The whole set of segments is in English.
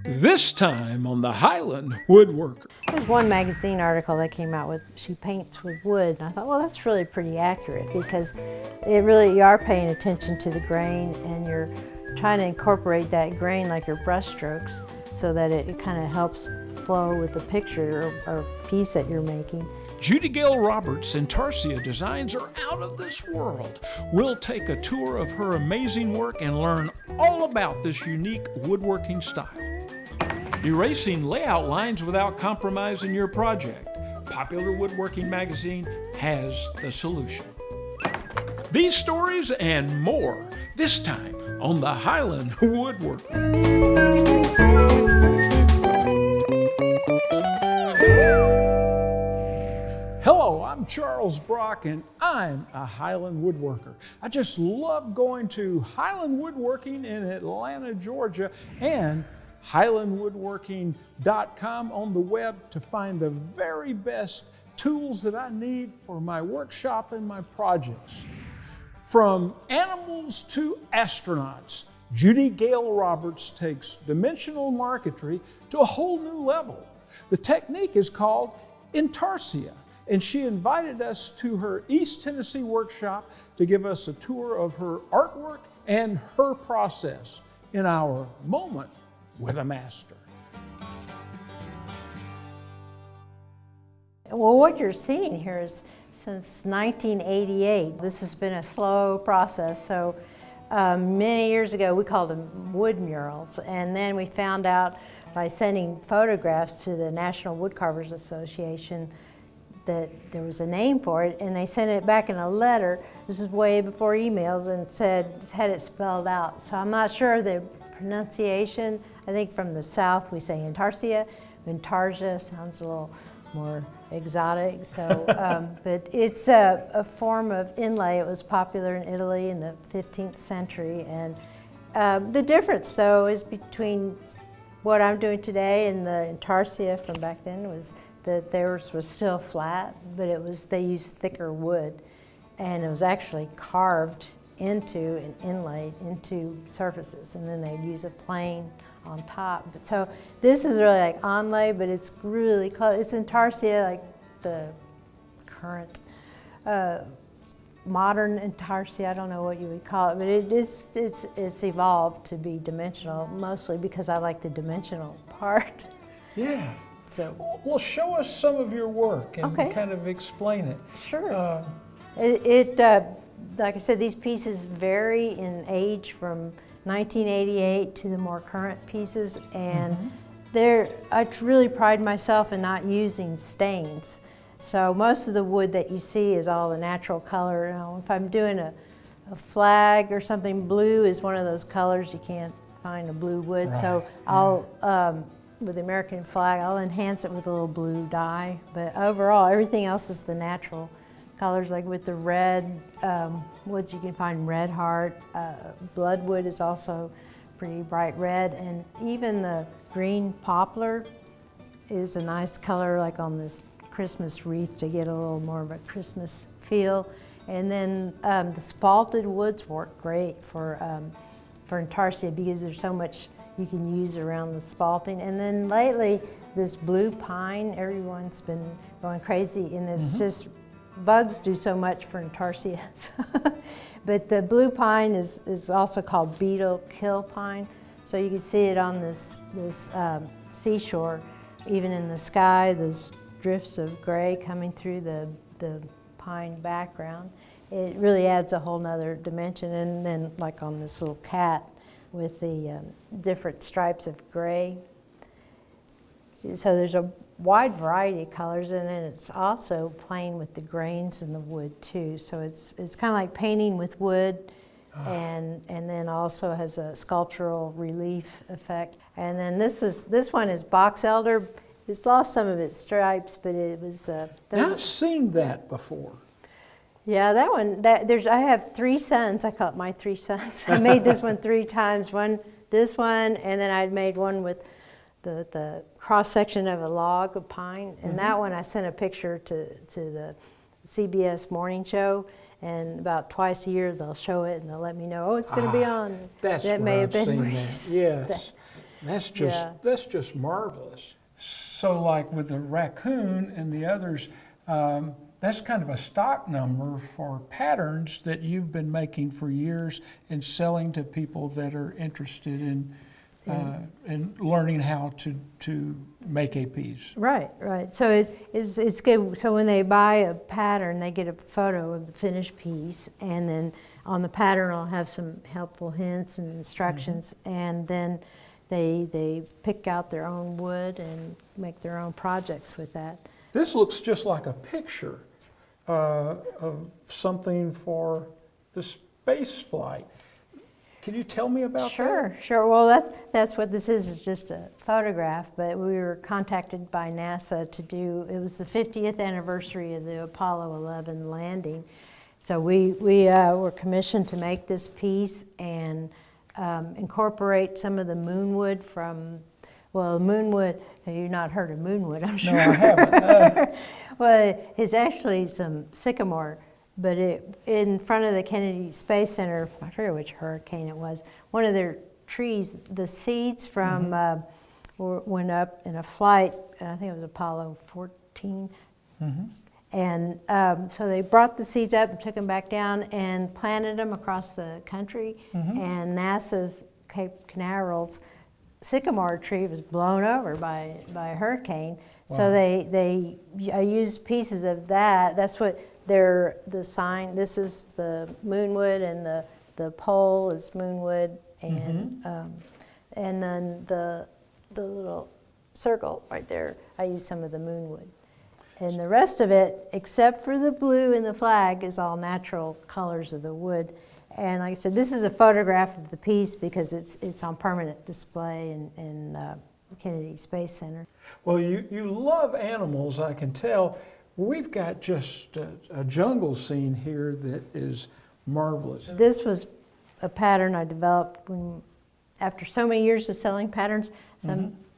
This time on the Highland Woodworker. There's one magazine article that came out with, she paints with wood, and I thought, well, that's really pretty accurate because you are paying attention to the grain and you're trying to incorporate that grain like your brush strokes so that it kind of helps flow with the picture or piece that you're making. Judy Gail Roberts' Intarsia designs are out of this world. We'll take a tour of her amazing work and learn all about this unique woodworking style. Erasing layout lines without compromising your project. Popular Woodworking Magazine has the solution. These stories and more, this time on the Highland Woodworker. Hello, I'm Charles Brock and I'm a Highland Woodworker. I just love going to Highland Woodworking in Atlanta, Georgia, and highlandwoodworking.com on the web to find the very best tools that I need for my workshop and my projects. From animals to astronauts, Judy Gail Roberts takes dimensional marquetry to a whole new level. The technique is called Intarsia, and she invited us to her East Tennessee workshop to give us a tour of her artwork and her process in our Moment with a Master. Well, what you're seeing here is since 1988. This has been a slow process. So many years ago, we called them wood murals, and then we found out by sending photographs to the National Woodcarvers Association that there was a name for it, and they sent it back in a letter. This is way before emails, and had it spelled out. So I'm not sure of the pronunciation. I think from the South we say Intarsia. Intarsia sounds a little more exotic. So, but it's a form of inlay. It was popular in Italy in the 15th century, and the difference, though, is between what I'm doing today and the Intarsia from back then was that theirs was still flat, but they used thicker wood, and it was actually carved into and inlaid into surfaces, and then they'd use a plane on top. But so this is really like onlay, but it's really close. It's Intarsia, like the current modern Intarsia. I don't know what you would call it, but it's evolved to be dimensional, mostly because I like the dimensional part. Yeah. So, well, show us some of your work and okay, kind of explain it. Sure. Like I said, these pieces vary in age from 1988 to the more current pieces, and I really pride myself in not using stains. So most of the wood that you see is all the natural color. If I'm doing a flag or something, blue is one of those colors you can't find a blue wood. Right. So I'll with the American flag, I'll enhance it with a little blue dye. But overall, everything else is the natural colors. Like with the red woods, you can find red heart. Bloodwood is also pretty bright red, and even the green poplar is a nice color, like on this Christmas wreath, to get a little more of a Christmas feel. And then the spalted woods work great for Intarsia because there's so much you can use around the spalting. And then lately, this blue pine, everyone's been going crazy, and it's just, bugs do so much for Intarsia. But the blue pine is also called beetle kill pine. So you can see it on this seashore, even in the sky, there's drifts of gray coming through the pine background. It really adds a whole nother dimension. And then like on this little cat with the different stripes of gray. So there's a wide variety of colors, and then it's also playing with the grains in the wood too. So it's kind of like painting with wood, and then also has a sculptural relief effect. And then this one is box elder. It's lost some of its stripes, but it was. I've seen that before. Yeah, that one. I have 3 sons. I call it my 3 sons. I made this one 3 times. This one, and then I made one with the cross section of a log of pine. And that one I sent a picture to the CBS morning show, and about twice a year they'll show it and they'll let me know, oh, it's going to be on. That's that where may I've have been seen that. Yes. That's just marvelous. So like with the raccoon and the others, that's kind of a stock number for patterns that you've been making for years and selling to people that are interested in learning how to make APs. Right, right. So it's good. So when they buy a pattern, they get a photo of the finished piece, and then on the pattern I'll have some helpful hints and instructions, and then they pick out their own wood and make their own projects with that. This looks just like a picture of something for the space flight. Can you tell me about that? Sure, sure. Well, that's what this is just a photograph, but we were contacted by NASA to do, it was the 50th anniversary of the Apollo 11 landing. So we were commissioned to make this piece and incorporate some of the moonwood from, well, moonwood, you've not heard of moonwood, I'm sure. No, I haven't. Well, it's actually some sycamore, but in front of the Kennedy Space Center, I forget which hurricane it was, one of their trees, the seeds from went up in a flight, and I think it was Apollo 14. And so they brought the seeds up and took them back down and planted them across the country. And NASA's Cape Canaral's sycamore tree was blown over by a hurricane. Wow. So they used pieces of that. That's what the sign. This is the moonwood, and the pole is moonwood, and then the little circle right there, I used some of the moonwood. And the rest of it, except for the blue in the flag, is all natural colors of the wood. And like I said, this is a photograph of the piece because it's on permanent display in Kennedy Space Center. Well, you love animals, I can tell. We've got just a jungle scene here that is marvelous. This was a pattern I developed after so many years of selling patterns.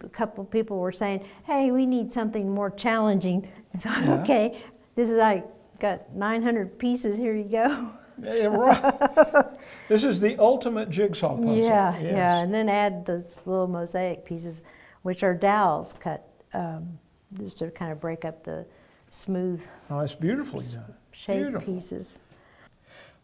A couple of people were saying, hey, we need something more challenging. And so, okay, this is like, got 900 pieces, here you go. Yeah, right. This is the ultimate jigsaw puzzle. Yeah, yeah, and then add those little mosaic pieces, which are dowels cut, just to kind of break up the smooth, oh, it's beautifully done. Shaped pieces.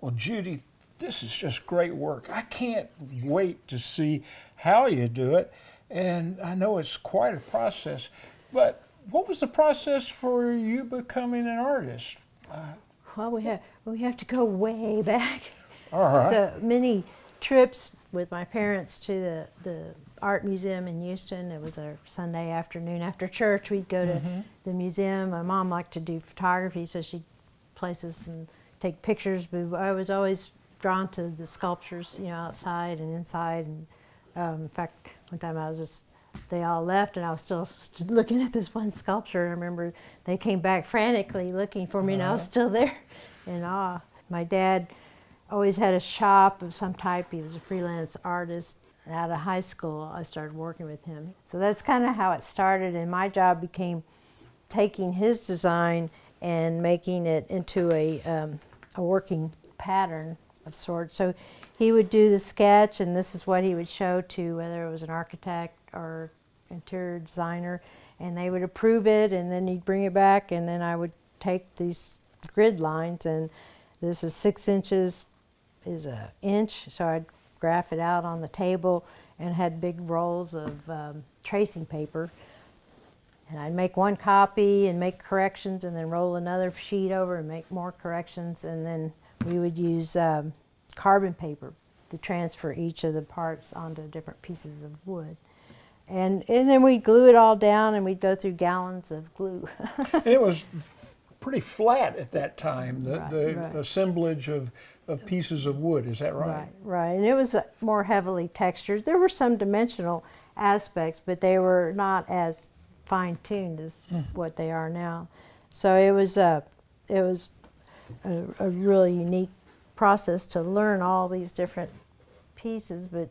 Well, Judy, this is just great work. I can't wait to see how you do it, and I know it's quite a process. But what was the process for you becoming an artist? Well, we have to go way back. All right. So many trips with my parents to the art museum in Houston. It was a Sunday afternoon after church. We'd go to the museum. My mom liked to do photography, so she'd place us and take pictures. But I was always drawn to the sculptures, outside and inside. And in fact, one time they all left, and I was still looking at this one sculpture. I remember they came back frantically looking for me, and I was still there in awe. My dad always had a shop of some type. He was a freelance artist. Out of high school, I started working with him. So that's kind of how it started, and my job became taking his design and making it into a working pattern of sorts. So he would do the sketch, and this is what he would show to whether it was an architect or interior designer, and they would approve it, and then he'd bring it back, and then I would take these grid lines, and this is 6 inches is an inch, so I'd graph it out on the table and had big rolls of tracing paper, and I'd make one copy and make corrections and then roll another sheet over and make more corrections, and then we would use carbon paper to transfer each of the parts onto different pieces of wood. And then we'd glue it all down, and we'd go through gallons of glue. And it was pretty flat at that time, the Right. assemblage of pieces of wood, is that right? Right, right. And it was more heavily textured. There were some dimensional aspects, but they were not as fine-tuned as what they are now. So it was a really unique process to learn all these different pieces, but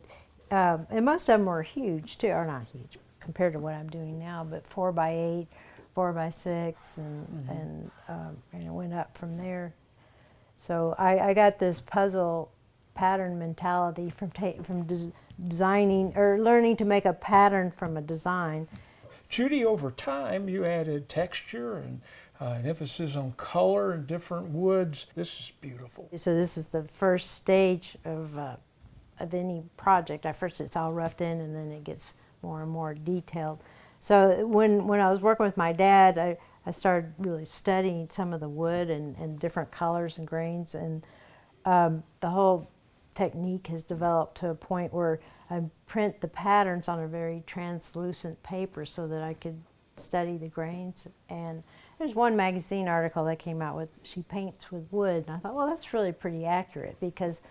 and most of them were huge too, or not huge compared to what I'm doing now, but 4x8, 4x6, and it went up from there. So I got this puzzle pattern mentality from designing or learning to make a pattern from a design. Judy, over time, you added texture and an emphasis on color and different woods. This is beautiful. So this is the first stage of any project. At first it's all roughed in, and then it gets more and more detailed. So when I was working with my dad, I started really studying some of the wood and different colors and grains, and the whole technique has developed to a point where I print the patterns on a very translucent paper so that I could study the grains. And there's one magazine article that came out with, she paints with wood, and I thought, well, that's really pretty accurate, because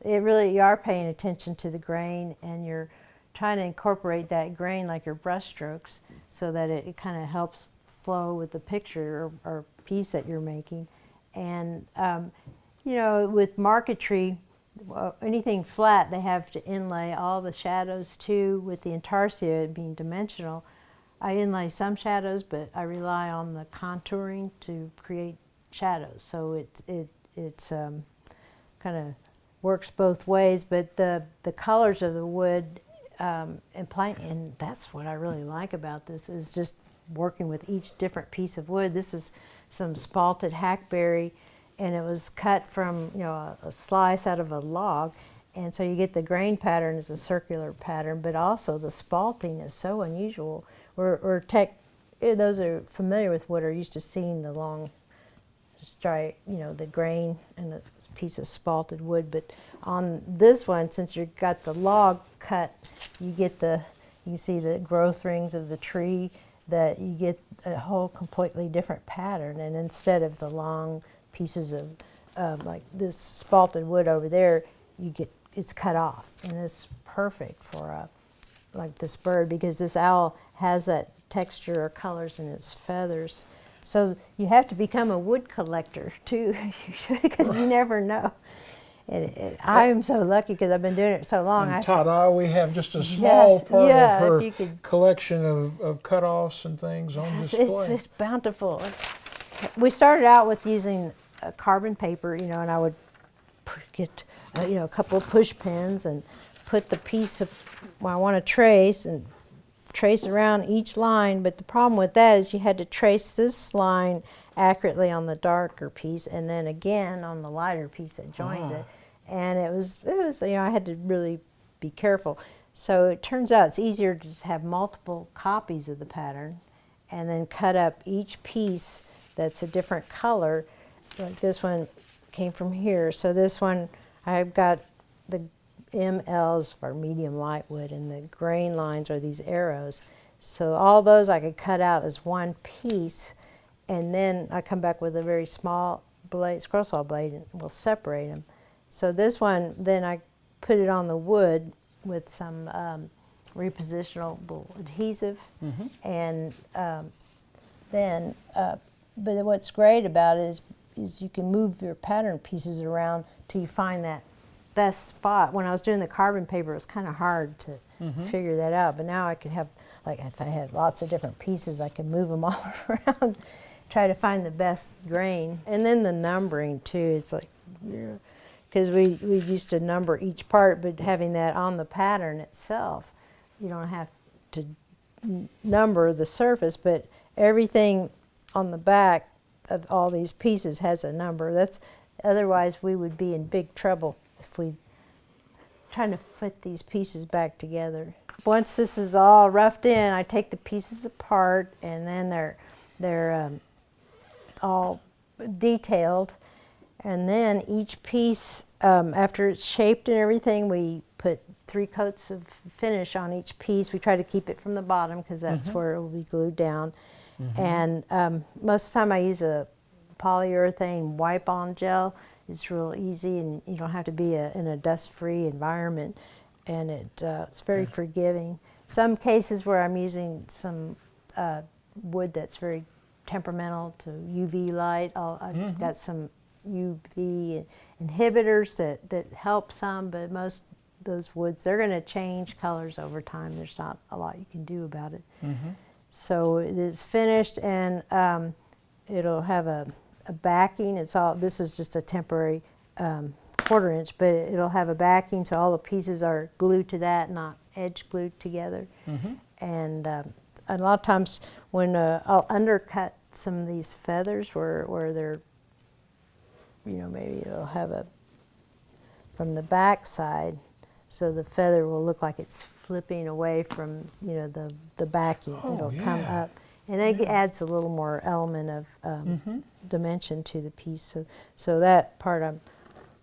you are paying attention to the grain, and you're trying to incorporate that grain like your brush strokes so that it kind of helps flow with the picture or piece that you're making. And you know, with marquetry, anything flat, they have to inlay all the shadows too. With the intarsia being dimensional, I inlay some shadows, but I rely on the contouring to create shadows. So it's kind of works both ways. But the colors of the wood and that's what I really like about this, is just working with each different piece of wood. This is some spalted hackberry, and it was cut from, you know, a slice out of a log, and so you get the grain pattern as a circular pattern, but also the spalting is so unusual. Those are familiar with wood are used to seeing the long stripe, you know, the grain and a piece of spalted wood. But on this one, since you've got the log cut, you can see the growth rings of the tree, that you get a whole completely different pattern. And instead of the long pieces of like this spalted wood over there, it's cut off, and it's perfect for like this bird, because this owl has that texture or colors in its feathers. So you have to become a wood collector too, because you never know. I am so lucky because I've been doing it so long. And ta-da, we have just a small part of her collection of cutoffs and things on display. It's bountiful. We started out with using carbon paper, you know, and I would get a couple of push pins and put the piece of I want to trace and trace around each line. But the problem with that is you had to trace this line accurately on the darker piece, and then again on the lighter piece that joins it. And it was I had to really be careful. So it turns out it's easier to just have multiple copies of the pattern and then cut up each piece that's a different color. Like this one came from here. So this one, I've got the MLs for medium light wood, and the grain lines are these arrows. So all those I could cut out as one piece, and then I come back with a very small blade, scroll saw blade, and we'll separate them. So this one, then I put it on the wood with some repositionable adhesive, and but what's great about it is you can move your pattern pieces around till you find that best spot. When I was doing the carbon paper, it was kind of hard to figure that out, but now I could have, like, if I had lots of different pieces, I could move them all around, try to find the best grain. And then the numbering too, it's like, because we used to number each part, but having that on the pattern itself, you don't have to number the surface, but everything on the back of all these pieces has a number. Otherwise we would be in big trouble if we trying to put these pieces back together. Once this is all roughed in, I take the pieces apart, and then they're all detailed. And then each piece, after it's shaped and everything, we put 3 coats of finish on each piece. We try to keep it from the bottom because that's where it will be glued down. And most of the time I use a polyurethane wipe-on gel. It's real easy, and you don't have to be in a dust-free environment, and it's very forgiving. Some cases where I'm using some wood that's very temperamental to UV light, I've got some UV inhibitors that help some, but most of those woods, they're going to change colors over time. There's not a lot you can do about it. So it is finished, and it'll have a backing. This is just a temporary 1/4 inch, but it'll have a backing, so all the pieces are glued to that, not edge glued together. And a lot of times when I'll undercut some of these feathers where they're, you know, maybe it'll have a, from the back side, so the feather will look like it's flipping away from, you know, the backing. It'll come up. And it adds a little more element of dimension to the piece. So that part,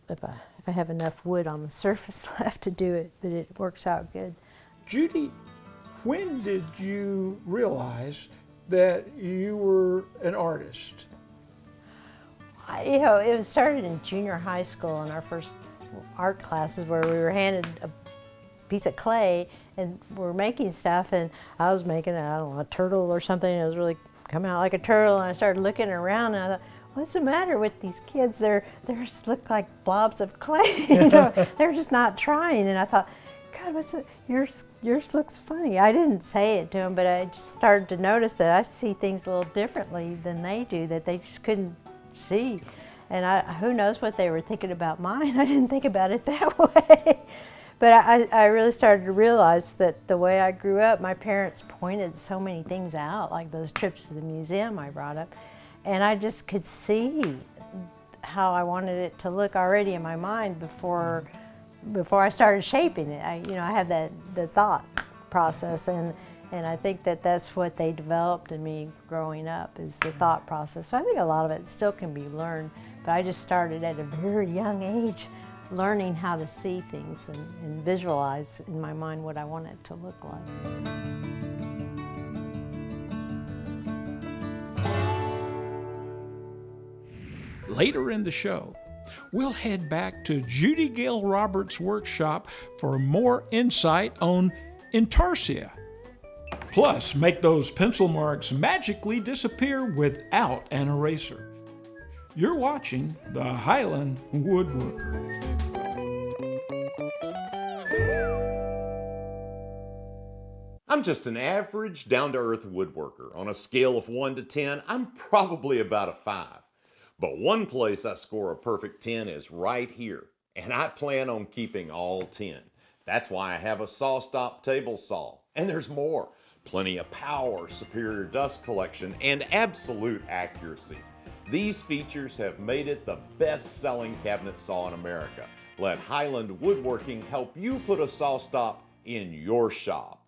if I have enough wood on the surface left to do it, but it works out good. Judy, when did you realize that you were an artist? You know, it started in junior high school in our first art classes where we were handed a piece of clay and we're making stuff, and I was making, I don't know, a turtle or something. It was really coming out like a turtle, and I started looking around and I thought, what's the matter with these kids? They just look like blobs of clay. You know, they're just not trying. And I thought, God, yours looks funny. I didn't say it to them, but I just started to notice that I see things a little differently than they do, that they just couldn't see. And who knows what they were thinking about mine. I didn't think about it that way. But I really started to realize that the way I grew up, my parents pointed so many things out, like those trips to the museum I brought up. And I just could see how I wanted it to look already in my mind before I started shaping it. I had the thought process, and I think that that's what they developed in me growing up, is the thought process. So I think a lot of it still can be learned, but I just started at a very young age learning how to see things and visualize in my mind what I want it to look like. Later in the show, we'll head back to Judy Gail Roberts' workshop for more insight on intarsia. Plus, make those pencil marks magically disappear without an eraser. You're watching The Highland Woodworker. I'm just an average, down-to-earth woodworker. On a scale of 1 to 10, I'm probably about a 5. But one place I score a perfect 10 is right here, and I plan on keeping all 10. That's why I have a SawStop table saw. And there's more. Plenty of power, superior dust collection, and absolute accuracy. These features have made it the best-selling cabinet saw in America. Let Highland Woodworking help you put a SawStop in your shop.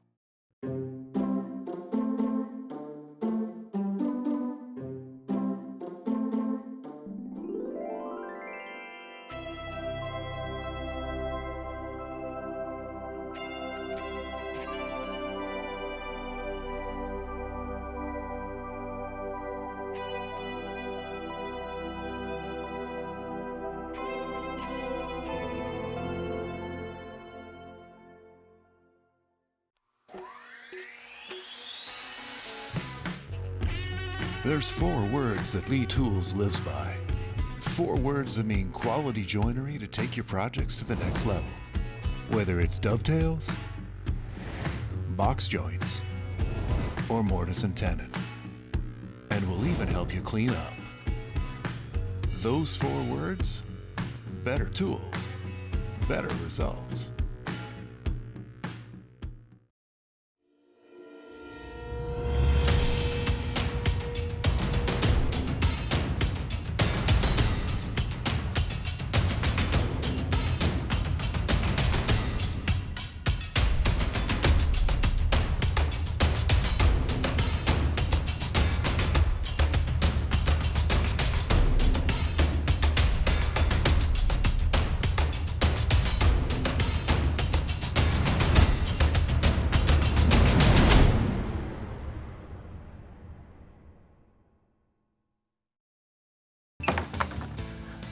There's 4 words that Lee Tools lives by. 4 words that mean quality joinery to take your projects to the next level. Whether it's dovetails, box joints, or mortise and tenon. And we'll even help you clean up. Those 4 words: better tools, better results.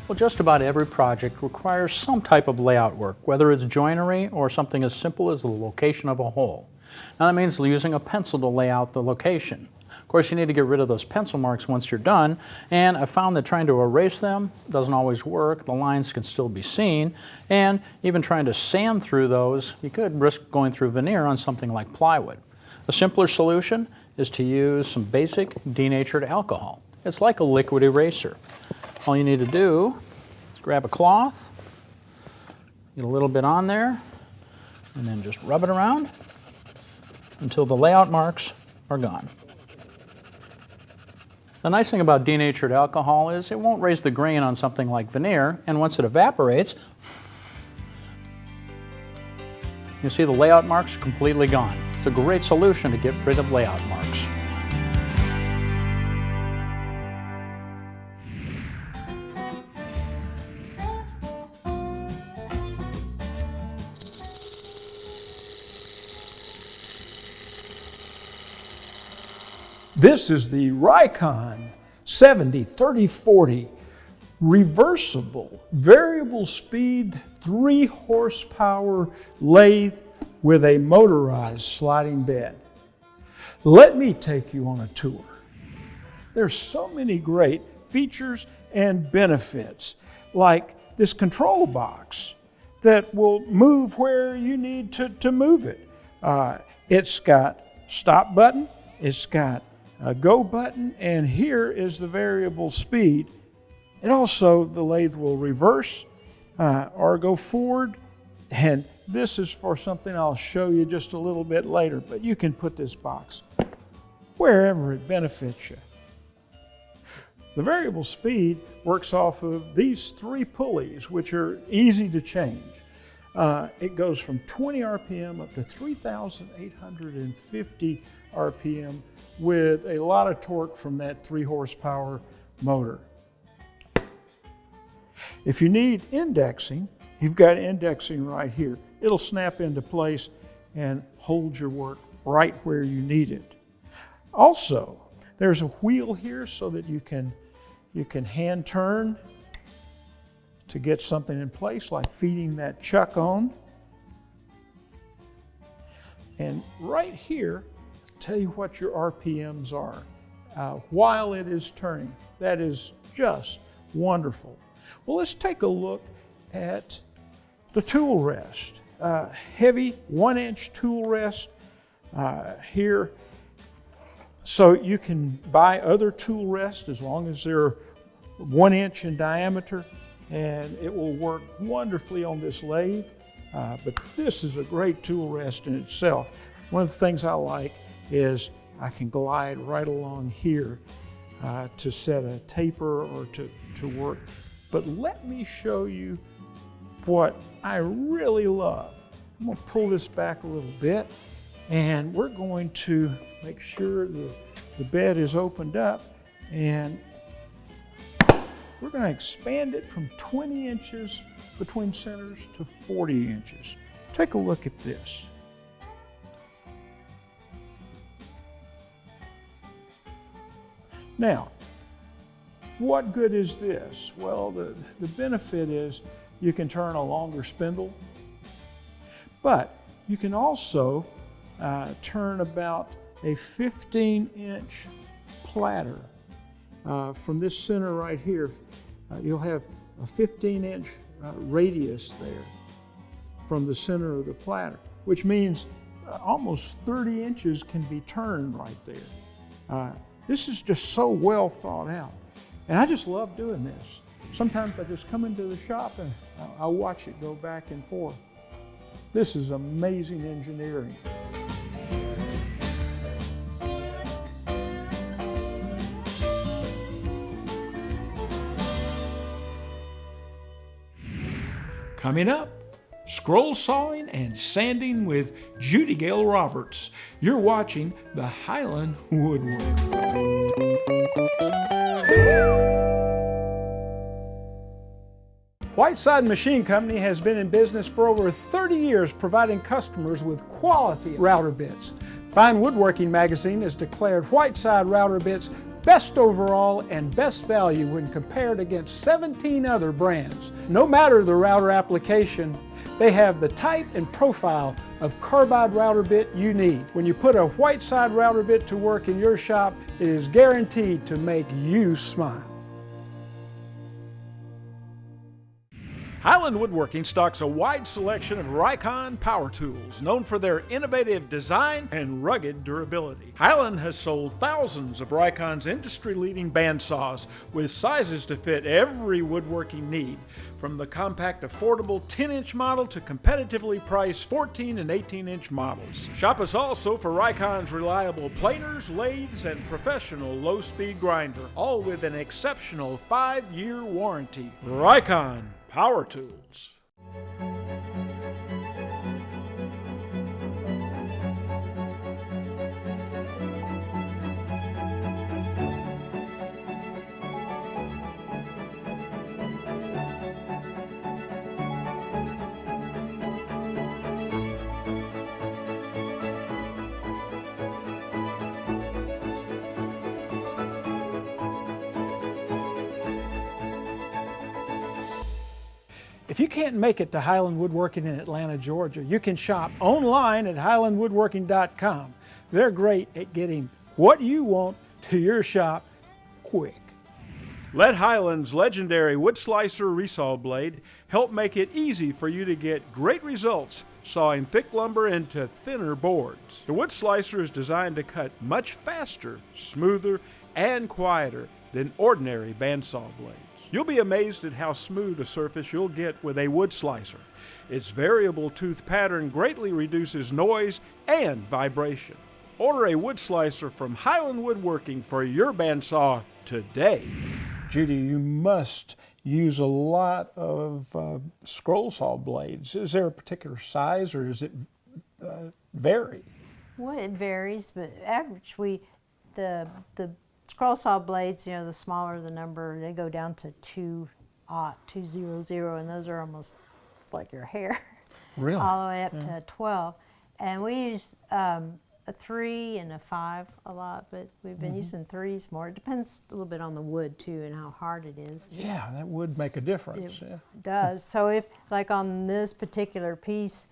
Well, just about every project requires some type of layout work, whether it's joinery or something as simple as the location of a hole. Now that means using a pencil to lay out the location. Of course, you need to get rid of those pencil marks once you're done, and I found that trying to erase them doesn't always work. The lines can still be seen, and even trying to sand through those, you could risk going through veneer on something like plywood. A simpler solution is to use some basic denatured alcohol. It's like a liquid eraser. All you need to do is grab a cloth, Get a little bit on there, and then just rub it around until the layout marks are gone. The nice thing about denatured alcohol is it won't raise the grain on something like veneer, and once it evaporates, you see the layout marks completely gone. It's a great solution to get rid of layout marks. This is the Rikon 70-30-40 reversible, variable speed, 3 horsepower lathe with a motorized sliding bed. Let me take you on a tour. There's so many great features and benefits, like this control box that will move where you need to move it. It's got stop button, it's got a go button, and here is the variable speed. And also the lathe will reverse or go forward, and this is for something I'll show you just a little bit later, but you can put this box wherever it benefits you. The variable speed works off of these 3 pulleys, which are easy to change. It goes from 20 RPM up to 3,850 RPM with a lot of torque from that 3 horsepower motor. If you need indexing, you've got indexing right here. It'll snap into place and hold your work right where you need it. Also, there's a wheel here so that you can hand turn to get something in place, like feeding that chuck on. And right here, tell you what your RPMs are while it is turning. That is just wonderful. Well, let's take a look at the tool rest. Heavy 1-inch tool rest here. So you can buy other tool rests as long as they're 1 inch in diameter, and it will work wonderfully on this lathe. But this is a great tool rest in itself. One of the things I like is I can glide right along here to set a taper or to work. But let me show you what I really love. I'm going to pull this back a little bit, and we're going to make sure the bed is opened up, and we're going to expand it from 20 inches between centers to 40 inches. Take a look at this. Now, what good is this? Well, the benefit is you can turn a longer spindle, but you can also turn about a 15-inch platter from this center right here. You'll have a 15-inch radius there from the center of the platter, which means almost 30 inches can be turned right there. This is just so well thought out. And I just love doing this. Sometimes I just come into the shop and I watch it go back and forth. This is amazing engineering. Coming up, scroll sawing and sanding with Judy Gale Roberts. You're watching the Highland Woodworker. Whiteside Machine Company has been in business for over 30 years, providing customers with quality router bits. Fine Woodworking Magazine has declared Whiteside router bits best overall and best value when compared against 17 other brands. No matter the router application, they have the type and profile of carbide router bit you need. When you put a Whiteside router bit to work in your shop, it is guaranteed to make you smile. Highland Woodworking stocks a wide selection of Rikon power tools, known for their innovative design and rugged durability. Highland has sold thousands of Rikon's industry-leading bandsaws with sizes to fit every woodworking need, from the compact, affordable 10-inch model to competitively priced 14 and 18-inch models. Shop us also for Rikon's reliable planers, lathes, and professional low-speed grinder, all with an exceptional 5-year warranty. Rikon Power Tools. If you can't make it to Highland Woodworking in Atlanta, Georgia, you can shop online at highlandwoodworking.com. They're great at getting what you want to your shop quick. Let Highland's legendary wood slicer resaw blade help make it easy for you to get great results sawing thick lumber into thinner boards. The wood slicer is designed to cut much faster, smoother, and quieter than ordinary bandsaw blades. You'll be amazed at how smooth a surface you'll get with a wood slicer. Its variable tooth pattern greatly reduces noise and vibration. Order a wood slicer from Highland Woodworking for your bandsaw today. Judy, you must use a lot of scroll saw blades. Is there a particular size, or does it vary? Well, it varies, but average the scroll saw blades, you know, the smaller the number, they go down to 200, and those are almost like your hair. Really? All the way up to 12. And we use a 3 and a 5 a lot, but we've been using 3s more. It depends a little bit on the wood too and how hard it is. Yeah, that would make a difference. It does. So if, like on this particular piece,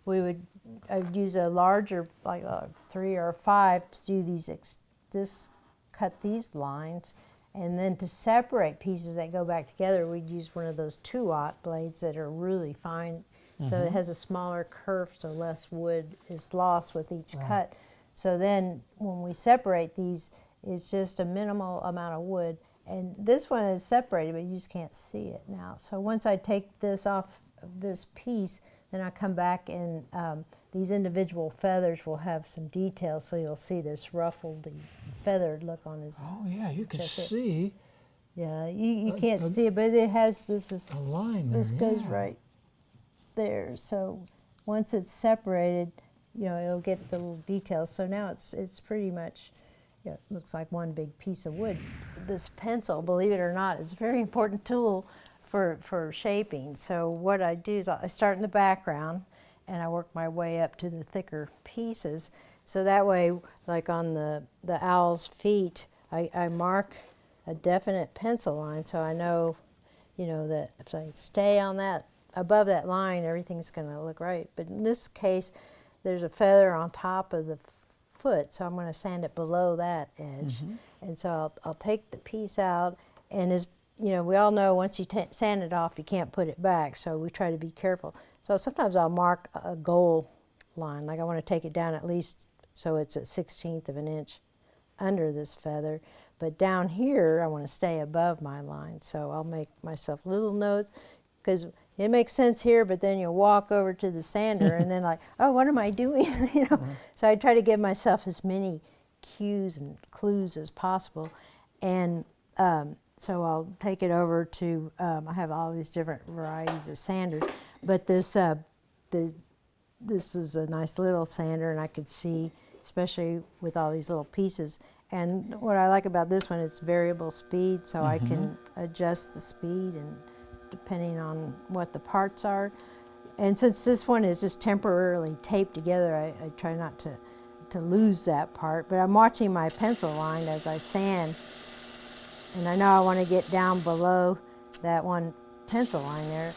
I'd use a larger, like a 3 or a 5 to do cut these lines, and then to separate pieces that go back together, we'd use one of those 2/0 blades that are really fine. So it has a smaller curve, so less wood is lost with each cut. So then when we separate these, it's just a minimal amount of wood. And this one is separated, but you just can't see it now. So once I take this off of this piece, then I come back and these individual feathers will have some detail, so you'll see this ruffled, feathered look on his. Oh yeah, you can chest. see. Yeah, you can't see it, but it has, this is, a line there. this goes right there. So once it's separated, you know, it'll get the little details. So now it's pretty much, you know, it looks like one big piece of wood. This pencil, believe it or not, is a very important tool for shaping. So what I do is I start in the background and I work my way up to the thicker pieces. So that way, like on the owl's feet, I mark a definite pencil line, so I know, you know, that if I stay on that, above that line, everything's gonna look right. But in this case, there's a feather on top of the foot, so I'm gonna sand it below that edge. And so I'll take the piece out, and as you know, we all know once you sand it off, you can't put it back, so we try to be careful. So sometimes I'll mark a goal line, like I want to take it down at least so it's a 1/16 of an inch under this feather. But down here, I want to stay above my line, so I'll make myself little notes, because it makes sense here, but then you'll walk over to the sander and then like, oh, what am I doing? You know. So I try to give myself as many cues and clues as possible, and so I'll take it over to, I have all these different varieties of sanders, but this is a nice little sander, and I could see, especially with all these little pieces. And what I like about this one, it's variable speed, so I can adjust the speed and depending on what the parts are. And since this one is just temporarily taped together, I try not to lose that part. But I'm watching my pencil line as I sand, and I know I want to get down below that one pencil line there.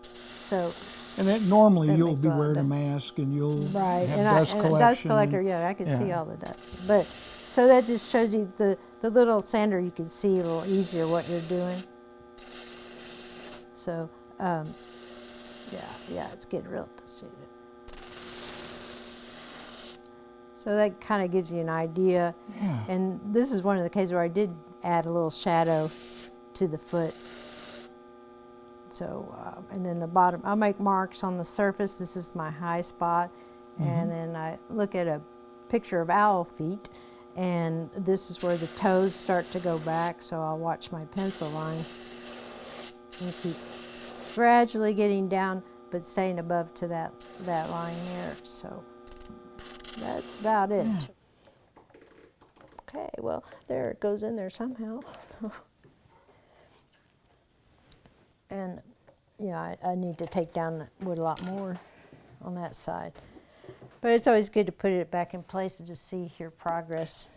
So. And that normally That you'll makes be a lot of wearing a difference. mask and you'll Right, have and dust a collection. dust collector, yeah, I can see all the dust. But so that just shows you the little sander, you can see a little easier what you're doing. So, yeah, it's getting real dusty. So that kind of gives you an idea. Yeah. And this is one of the cases where I did add a little shadow to the foot. So, and then the bottom, I'll make marks on the surface. This is my high spot. And then I look at a picture of owl feet, and this is where the toes start to go back. So I'll watch my pencil line and keep gradually getting down, but staying above to that line there. So that's about it. Yeah. Okay, well, there it goes in there somehow. And, you know, I need to take down the wood a lot more on that side. But it's always good to put it back in place and just see your progress.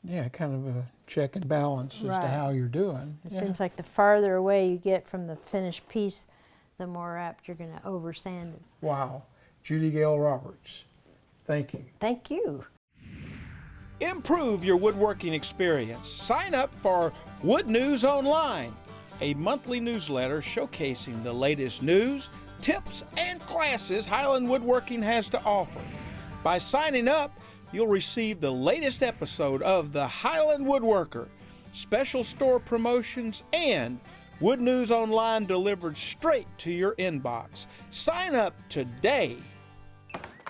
Yeah, kind of a check and balance as to Right. how you're doing. It Yeah. seems like the farther away you get from the finished piece, the more apt you're going to over sand it. Wow. Judy Gale Roberts, thank you. Thank you. Improve your woodworking experience. Sign up for Wood News Online, a monthly newsletter showcasing the latest news, tips, and classes Highland Woodworking has to offer. By signing up, you'll receive the latest episode of The Highland Woodworker, special store promotions, and Wood News Online delivered straight to your inbox. Sign up today.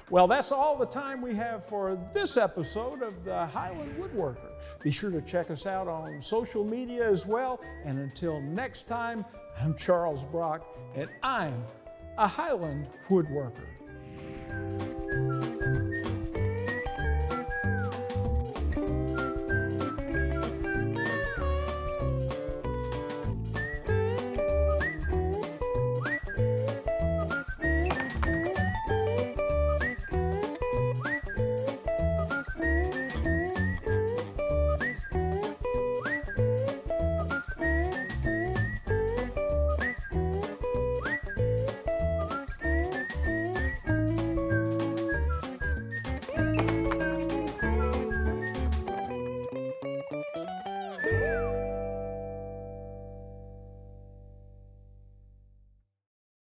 Well, that's all the time we have for this episode of the Highland Woodworker. Be sure to check us out on social media as well. And until next time, I'm Charles Brock, and I'm a Highland Woodworker.